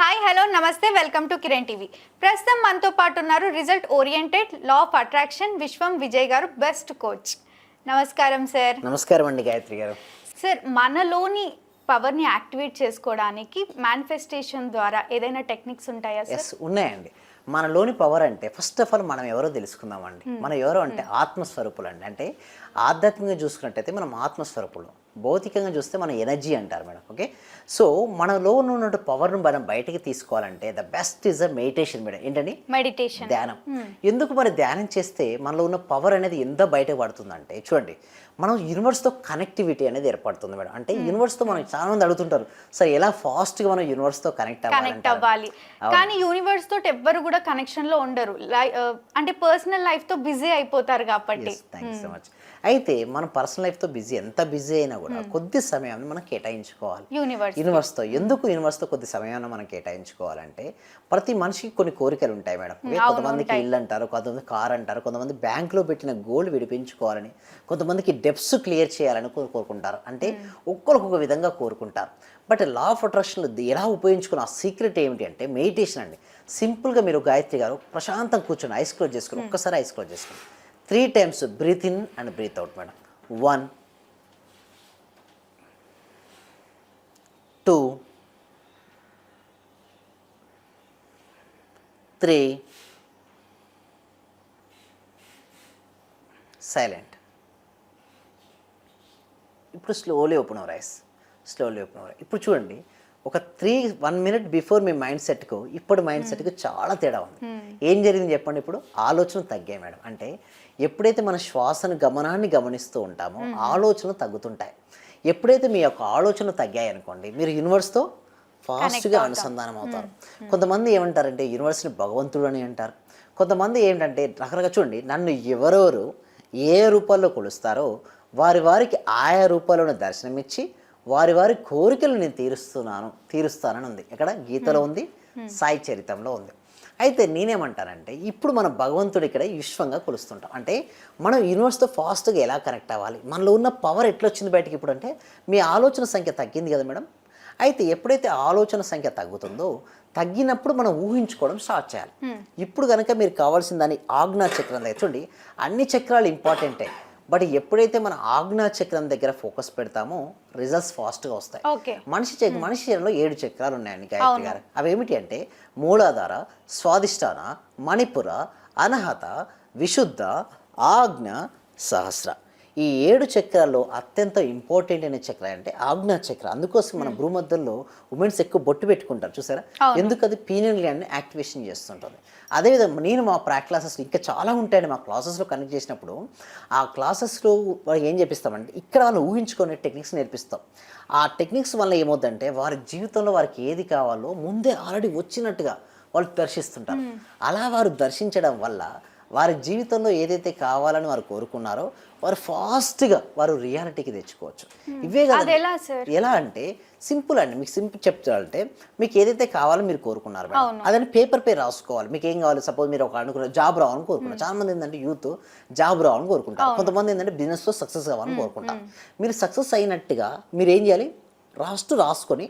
Hi hello నమస్తే welcome to Kiran TV. ప్రస్తుతం మనతో పాటు ఉన్నారు result oriented law of attraction విశ్వం విజయ్ గారు, బెస్ట్ కోచ్. నమస్కారం సార్. నమస్కారం అండి గాయత్రి గారు. సార్, మనలోని పవర్ని యాక్టివేట్ చేసుకోవడానికి మేనిఫెస్టేషన్ ద్వారా ఏదైనా టెక్నిక్స్ ఉంటాయా సార్? ఎస్, ఉన్నాయండి. మనలోని పవర్ అంటే ఫస్ట్ ఆఫ్ ఆల్ మనం ఎవరో తెలుసుకుందామండి. మనం ఎవరో అంటే ఆత్మస్వరూపులు అండి. అంటే ఆధ్యాత్మికంగా చూసుకున్నట్టయితే మనం ఆత్మస్వరూపులు, భౌతికంగా చూస్తే మన ఎనర్జీ అంటారు మేడం. ఓకే, సో మనలో ఉన్న పవర్ను మనం బయటకి తీసుకోవాలంటే the best is a meditation madam. ఏంటండి? మెడిటేషన్, ధ్యానం. ఎందుకు మరి ధ్యానం చేస్తే మనలో ఉన్న పవర్ అనేది ఎంత బయటకు పడుతుందంటే, చూడండి, మనం యూనివర్స్తో కనెక్టివిటీ అనేది ఏర్పడుతుంది మేడం. అంటే యూనివర్స్తో మనం చాలా మంది అడుగుతుంటారు, సార్ ఎలా ఫాస్ట్గా మనం యూనివర్స్తో కనెక్ట్ అవ్వాలి. కానీ యూనివర్స్ తోటి ఎవ్వరు కూడా కనెక్షన్లో ఉండరు, అంటే పర్సనల్ లైఫ్తో బిజీ అయిపోతారు కాబట్టి. Thank you so much. అయితే మనం పర్సనల్ లైఫ్తో ఎంత బిజీ అయినా కూడా కొద్ది సమయాన్ని మనం కేటాయించుకోవాలి యూనివర్స్తో. ఎందుకు యూనివర్స్తో కొద్ది సమయాన్ని మనం కేటాయించుకోవాలంటే, ప్రతి మనిషికి కొన్ని కోరికలు ఉంటాయి మేడం. కొంతమందికి ఇల్లు అంటారు, కొంతమంది కార్ అంటారు, కొంతమంది బ్యాంకులో పెట్టిన గోల్డ్ విడిపించుకోవాలని, కొంతమందికి డెప్స్ క్లియర్ చేయాలని కోరుకుంటారు. అంటే ఒక్కొక్క విధంగా కోరుకుంటారు. బట్ లా ఆఫ్ అట్రాక్షన్లో ఎలా ఉపయోగించుకున్న ఆ సీక్రెట్ ఏమిటి అంటే మెడిటేషన్ అండి. సింపుల్గా మీరు గాయత్రి గారు ప్రశాంతం కూర్చొని ఐస్ క్లోజ్ చేసుకుని ఒక్కసారి ఐస్ క్లోజ్ చేసుకుని 3 times breathe in and breathe out madam. 1 2 3 silent. ఇప్పుడు slowly open our eyes, slowly open our. ఇప్పుడు చూడండి, ఒక 1 minute బిఫోర్ మీ మైండ్ సెట్కు ఇప్పుడు మైండ్ సెట్కు చాలా తేడా ఉంది. ఏం జరిగింది చెప్పండి? ఇప్పుడు ఆలోచనలు తగ్గాయి మేడం. అంటే ఎప్పుడైతే మన శ్వాసను గమనాన్ని గమనిస్తూ ఉంటామో ఆలోచనలు తగ్గుతుంటాయి. ఎప్పుడైతే మీ యొక్క ఆలోచనలు తగ్గాయి అనుకోండి, మీరు యూనివర్స్తో ఫాస్ట్గా అనుసంధానం అవుతారు. కొంతమంది ఏమంటారంటే యూనివర్స్ని భగవంతుడు అని అంటారు. కొంతమంది ఏంటంటే రకరకాల, చూడండి, నన్ను ఎవరెవరు ఏ రూపాల్లో కొలుస్తారో వారికి ఆయా రూపాలను దర్శనమిచ్చి వారి కోరికలు నేను తీరుస్తానని ఉంది. ఇక్కడ గీతలో ఉంది, సాయి చరితంలో ఉంది. అయితే నేనేమంటానంటే, ఇప్పుడు మన భగవంతుడు ఇక్కడ విశ్వంగా కొలుస్తుంటాం. అంటే మనం యూనివర్స్తో ఫాస్ట్గా ఎలా కనెక్ట్ అవ్వాలి, మనలో ఉన్న పవర్ ఎట్లా వచ్చింది బయటకి ఇప్పుడు అంటే, మీ ఆలోచన సంఖ్య తగ్గింది కదా మేడం. అయితే ఎప్పుడైతే ఆలోచన సంఖ్య తగ్గుతుందో, తగ్గినప్పుడు మనం ఊహించుకోవడం స్టార్ట్ చేయాలి. ఇప్పుడు కనుక మీరు కావాల్సిన దాన్ని ఆజ్ఞా చక్రం దగ్గర, చూడండి, అన్ని చక్రాలు ఇంపార్టెంటే, బట్ ఎప్పుడైతే మన ఆజ్ఞా చక్రం దగ్గర ఫోకస్ పెడతామో రిజల్ట్స్ ఫాస్ట్గా వస్తాయి. మనిషి శరీరంలో 7 చక్రాలు ఉన్నాయండి గాయత్రి గారు. అవి ఏమిటి అంటే మూలాధార, స్వాదిష్టాన, మణిపుర, అనహత, విశుద్ధ, ఆజ్ఞ, సహస్ర. ఈ 7 చక్రాల్లో అత్యంత ఇంపార్టెంట్ అయిన చక్ర అంటే ఆజ్ఞా చక్ర. అందుకోసం మన భూమధ్యంలో ఉమెన్స్ ఎక్కువ బొట్టు పెట్టుకుంటారు, చూసారా? ఎందుకు? అది పీనియల్ గ్లాండ్ని యాక్టివేషన్ చేస్తుంటుంది. అదేవిధంగా నేను మా క్లాసెస్లో ఇంకా చాలా ఉంటాయండి. మా క్లాసెస్లో కనెక్ట్ చేసినప్పుడు ఆ క్లాసెస్లో వాళ్ళకి ఏం చేపిస్తామంటే, ఇక్కడ వాళ్ళు ఊహించుకునే టెక్నిక్స్ నేర్పిస్తాం. ఆ టెక్నిక్స్ వల్ల ఏమవుతుందంటే, వారి జీవితంలో వారికి ఏది కావాలో ముందే ఆల్రెడీ వచ్చినట్టుగా వాళ్ళు దర్శిస్తుంటారు. అలా వారు దర్శించడం వల్ల వారి జీవితంలో ఏదైతే కావాలని వారు కోరుకున్నారో వారు ఫాస్ట్గా వారు రియాలిటీకి తెచ్చుకోవచ్చు. ఇవే కదా. ఎలా అంటే సింపుల్ అండి. మీకు సింపుల్ చెప్తారంటే, మీకు ఏదైతే కావాలో మీరు కోరుకున్నారు మేడం, అదని పేపర్ పై రాసుకోవాలి. మీకు ఏం కావాలి? సపోజ్ మీరు ఒక అనుకున్న జాబ్ రావాలని కోరుకున్నారు. చాలా మంది ఏంటంటే యూత్ జాబ్ రావాలని కోరుకుంటారు. కొంతమంది ఏంటంటే బిజినెస్లో సక్సెస్ కావాలని కోరుకుంటారు. మీరు సక్సెస్ అయినట్టుగా మీరు ఏం చేయాలి? రాసుకొని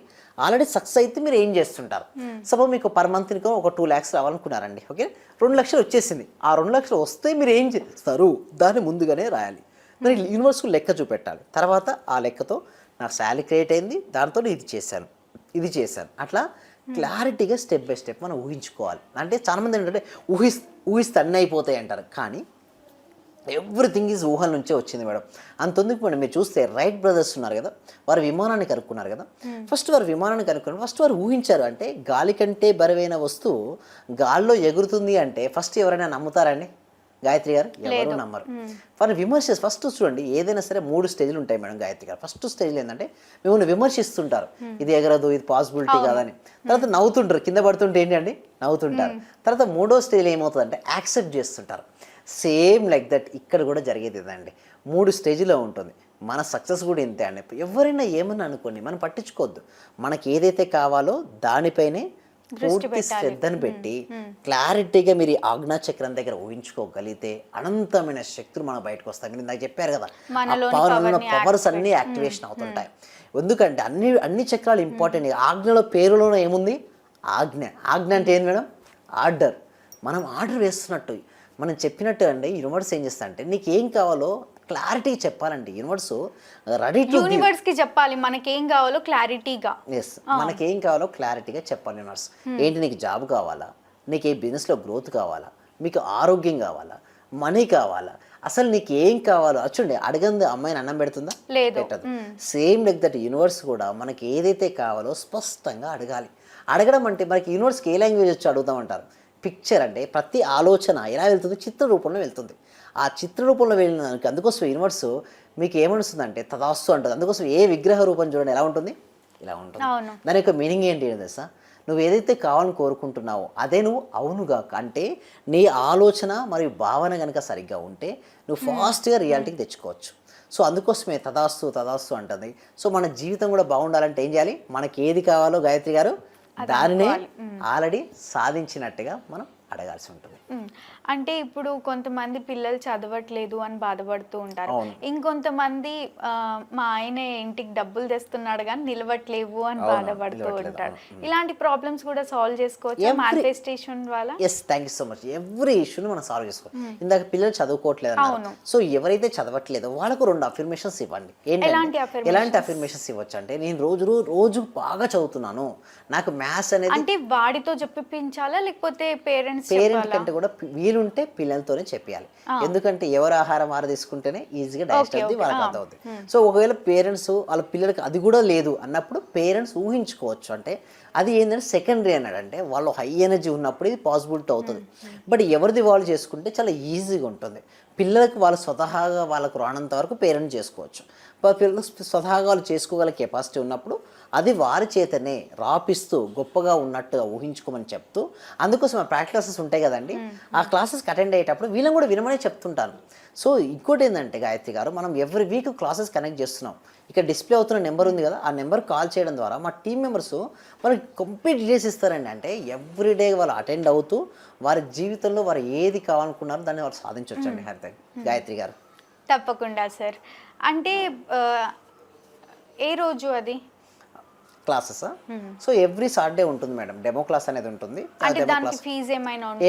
ఆల్రెడీ సక్సెస్ అయితే మీరు ఏం చేస్తుంటారు? సపోజ్ మీకు పర్ మంత్ ఒక 2 lakhs రావాలనుకున్నారండి. ఓకే, 2 లక్షలు వచ్చేసింది. ఆ 2 లక్షలు వస్తే మీరు ఏం చేస్తారు? దాన్ని ముందుగానే రాయాలి. మరి యూనివర్స్కు లెక్క చూపెట్టాలి. తర్వాత ఆ లెక్కతో నాకు శాలరీ క్రియేట్ అయింది, దాంతో ఇది చేశాను అట్లా క్లారిటీగా స్టెప్ బై స్టెప్ మనం ఊహించుకోవాలి. అంటే చాలామంది ఏంటంటే ఊహిస్తే అన్నీ అయిపోతాయి అంటారు. కానీ ఎవ్రీథింగ్ ఈజ్ ఊహల నుంచే వచ్చింది మేడం. అంతెందుకు మేడం, మీరు చూస్తే రైట్ బ్రదర్స్ ఉన్నారు కదా, వారు విమానాన్ని కనుక్కున్నారు కదా. ఫస్ట్ వారు ఊహించారు. అంటే గాలి కంటే బరువైన వస్తువు గాల్లో ఎగురుతుంది అంటే ఫస్ట్ ఎవరైనా నమ్ముతారండి గాయత్రి గారు? ఎవరు నమ్మరు. వారిని ఫస్ట్ చూడండి, ఏదైనా సరే 3 స్టేజ్లు ఉంటాయి మేడం గాయత్రి గారు. ఫస్ట్ స్టేజ్లో ఏంటంటే మిమ్మల్ని విమర్శిస్తుంటారు, ఇది ఎగరదు, ఇది పాసిబిలిటీ కాదని. తర్వాత నవ్వుతుంటారు, కింద పడుతుంటే ఏంటి అండి నవ్వుతుంటారు. తర్వాత 3వ స్టేజ్లో ఏమవుతుందంటే యాక్సెప్ట్ చేస్తుంటారు. సేమ్ లైక్ దట్ ఇక్కడ కూడా జరిగేది ఇదండి. 3 స్టేజ్లో ఉంటుంది. మన సక్సెస్ కూడా ఇంతే అండి. ఎవరైనా ఏమన్నా అనుకోండి, మనం పట్టించుకోవద్దు. మనకి ఏదైతే కావాలో దానిపైనే పూర్తి శ్రద్ధను పెట్టి క్లారిటీగా మీరు ఆజ్ఞా చక్రం దగ్గర ఊహించుకోగలిగితే అనంతమైన శక్తులు మన బయటకు వస్తాయి. మీరు నాకు చెప్పారు కదా, పవర్స్ అన్ని యాక్టివేషన్ అవుతుంటాయి. ఎందుకంటే అన్ని చక్రాలు ఇంపార్టెంట్. ఆజ్ఞలో పేరులోనే ఏముంది? ఆజ్ఞ. ఆజ్ఞ అంటే ఏంది మేడం? ఆర్డర్. మనం ఆర్డర్ వేస్తున్నట్టు మనం చెప్పినట్టు అండి యూనివర్స్ ఏం చేస్తా అంటే నీకు ఏం కావాలో క్లారిటీ చెప్పాలండి. యూనివర్స్ రెడీ టు యూనివర్స్ కి చెప్పాలి మనకేం కావాలో క్లారిటీగా. ఎస్, మనకేం కావాలో క్లారిటీగా చెప్పాలి యూనివర్స్. ఏంటి నీకు జాబ్ కావాలా, నీకు ఏ బిజినెస్లో గ్రోత్ కావాలా, మీకు ఆరోగ్యం కావాలా, మనీ కావాలా, అసలు నీకు ఏం కావాలో చూడండి. అడగంది అమ్మాయిని అన్నం పెడుతుందా? లేదు. పెట్టదు. సేమ్ లైక్ దట్ యూనివర్స్ కూడా మనకి ఏదైతే కావాలో స్పష్టంగా అడగాలి. అడగడం అంటే మనకి యూనివర్స్కి ఏ లాంగ్వేజ్ వచ్చి అడుగుతామంటారు. పిక్చర్ అంటే ప్రతి ఆలోచన ఎలా వెళ్తుంది? చిత్ర రూపంలో వెళ్తుంది. ఆ చిత్ర రూపంలో వెళ్ళిన దానికి అందుకోసం యూనివర్స్ మీకు ఏమనిస్తుంది అంటే తదాస్తు అంటుంది. అందుకోసం ఏ విగ్రహ రూపం చూడండి ఎలా ఉంటుంది? ఇలా ఉంటుంది. దాని యొక్క మీనింగ్ ఏంటి తెలుసా? నువ్వు ఏదైతే కావాలని కోరుకుంటున్నావో అదే నువ్వు అవునుగా అంటే నీ ఆలోచన మరియు భావన కనుక సరిగ్గా ఉంటే నువ్వు ఫాస్ట్గా రియాలిటీకి తెచ్చుకోవచ్చు. సో అందుకోసమే తదాస్తు తదాస్తు అంటుంది. సో మన జీవితం కూడా బాగుండాలంటే ఏం చేయాలి? మనకి ఏది కావాలో గాయత్రి గారు దానినే ఆల్రెడీ సాధించినట్టుగా మనం అడగాల్సి ఉంటుంది. అంటే ఇప్పుడు కొంతమంది పిల్లలు చదవట్లేదు అని బాధపడుతూ ఉంటారు. ఇంకొంతమంది మా ఆయన ఇంటికి డబ్బులు తెస్తున్నాడు కానీ నిలవట్లేవు అని బాధపడుతూ ఉంటారు. ఇలాంటి ప్రాబ్లమ్స్ కూడా సాల్వ్ చేసుకోవచ్చు మానిఫెస్టేషన్ వల్ల. Yes, thank you so much. Every ఇష్యూని మనం సాల్వ్ చేసుకోవచ్చు. ఇందాక పిల్లలు చదువుకోవట్లేదు అన్నారు. సో ఎవరైతే చదవట్లేదో వాళ్ళకు 2 అఫర్మేషన్స్ ఇవ్వండి. ఎలాంటి అఫర్మేషన్స్ ఇవ్వచ్చు అంటే నేను రోజు బాగా చదువుతున్నాను, నాకు మ్యాథ్స్ అనేది అంటే వాడితో చెప్పిపించాలా లేకపోతే పేరెంట్ కంటే కూడా వీలుంటే పిల్లలతోనే చెప్పాలి. ఎందుకంటే ఎవరు ఆహారం వారు తీసుకుంటేనే ఈజీగా డైజెస్ట్ అవుతుంది, వాళ్ళకి అర్థమవుతుంది. సో ఒకవేళ పేరెంట్స్ వాళ్ళ పిల్లలకి అది కూడా లేదు అన్నప్పుడు పేరెంట్స్ ఊహించుకోవచ్చు. అంటే అది ఏంటంటే సెకండరీ అన్నాడంటే వాళ్ళు హై ఎనర్జీ ఉన్నప్పుడు ఇది పాసిబిలిటీ అవుతుంది. బట్ ఎవరిది వాళ్ళు చేసుకుంటే చాలా ఈజీగా ఉంటుంది. పిల్లలకు వాళ్ళు స్వతహాగా వాళ్ళకు రానంత వరకు పేరెంట్ చేసుకోవచ్చు. పిల్లలు స్వతహాగా వాళ్ళు చేసుకోగల కెపాసిటీ ఉన్నప్పుడు అది వారి చేతనే రాపిస్తూ గొప్పగా ఉన్నట్టుగా ఊహించుకోమని చెప్తూ అందుకోసం ఆ ప్రాక్టీస్ క్లాసెస్ ఉంటాయి కదండి, ఆ క్లాసెస్కి అటెండ్ అయ్యేటప్పుడు వీళ్ళని కూడా వినమనే చెప్తుంటాను. సో ఇంకోటి ఏంటంటే గాయత్రి గారు మనం ఎవ్రీ వీక్ క్లాసెస్ కనెక్ట్ చేస్తున్నాం. ఇక్కడ డిస్ప్లే అవుతున్న నెంబర్ ఉంది కదా, ఆ నెంబర్ కాల్ చేయడం ద్వారా మా టీం మెంబర్స్ మనకి కంప్లీట్ డీటెయిల్స్ ఇస్తారండి. అంటే ఎవ్రీడే వాళ్ళు అటెండ్ అవుతూ వారి జీవితంలో వారు ఏది కావాలనుకున్నారో దాన్ని వాళ్ళు సాధించవచ్చండి. గాయత్రి గారు తప్పకుండా సార్. అంటే ఏ రోజు అది క్లాసెస్? సో ఎవ్రీ సాటర్డే ఉంటుంది మేడం, డెమో క్లాస్ అనేది ఉంటుంది.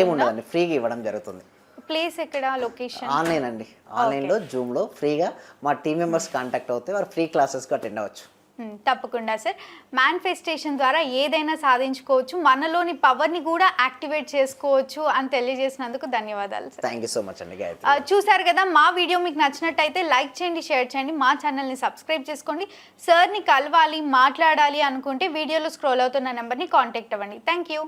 ఏముండదండి, ఫ్రీగా ఇవ్వడం జరుగుతుంది. ప్లేస్ ఎక్కడ? లొకేషన్? ఆన్లైన్ అండి. ఆన్లైన్లో జూమ్లో ఫ్రీగా మా టీం మెంబర్స్ కాంటాక్ట్ అవుతే వారు ఫ్రీ క్లాసెస్కి అటెండ్ అవ్వచ్చు. తప్పకుండా సార్. మేనిఫెస్టేషన్ ద్వారా ఏదైనా సాధించుకోవచ్చు, మనలోని పవర్ని కూడా యాక్టివేట్ చేసుకోవచ్చు అని తెలియజేసినందుకు ధన్యవాదాలు sir. Thank you so much అండి గాయత్రి. చూసారు కదా, మా వీడియో మీకు నచ్చినట్టయితే లైక్ చేయండి, షేర్ చేయండి, మా ఛానల్ని సబ్స్క్రైబ్ చేసుకోండి. సార్ని కలవాలి, మాట్లాడాలి అనుకుంటే వీడియోలో స్క్రోల్ అవుతున్న నెంబర్ని కాంటాక్ట్ అవ్వండి. Thank you.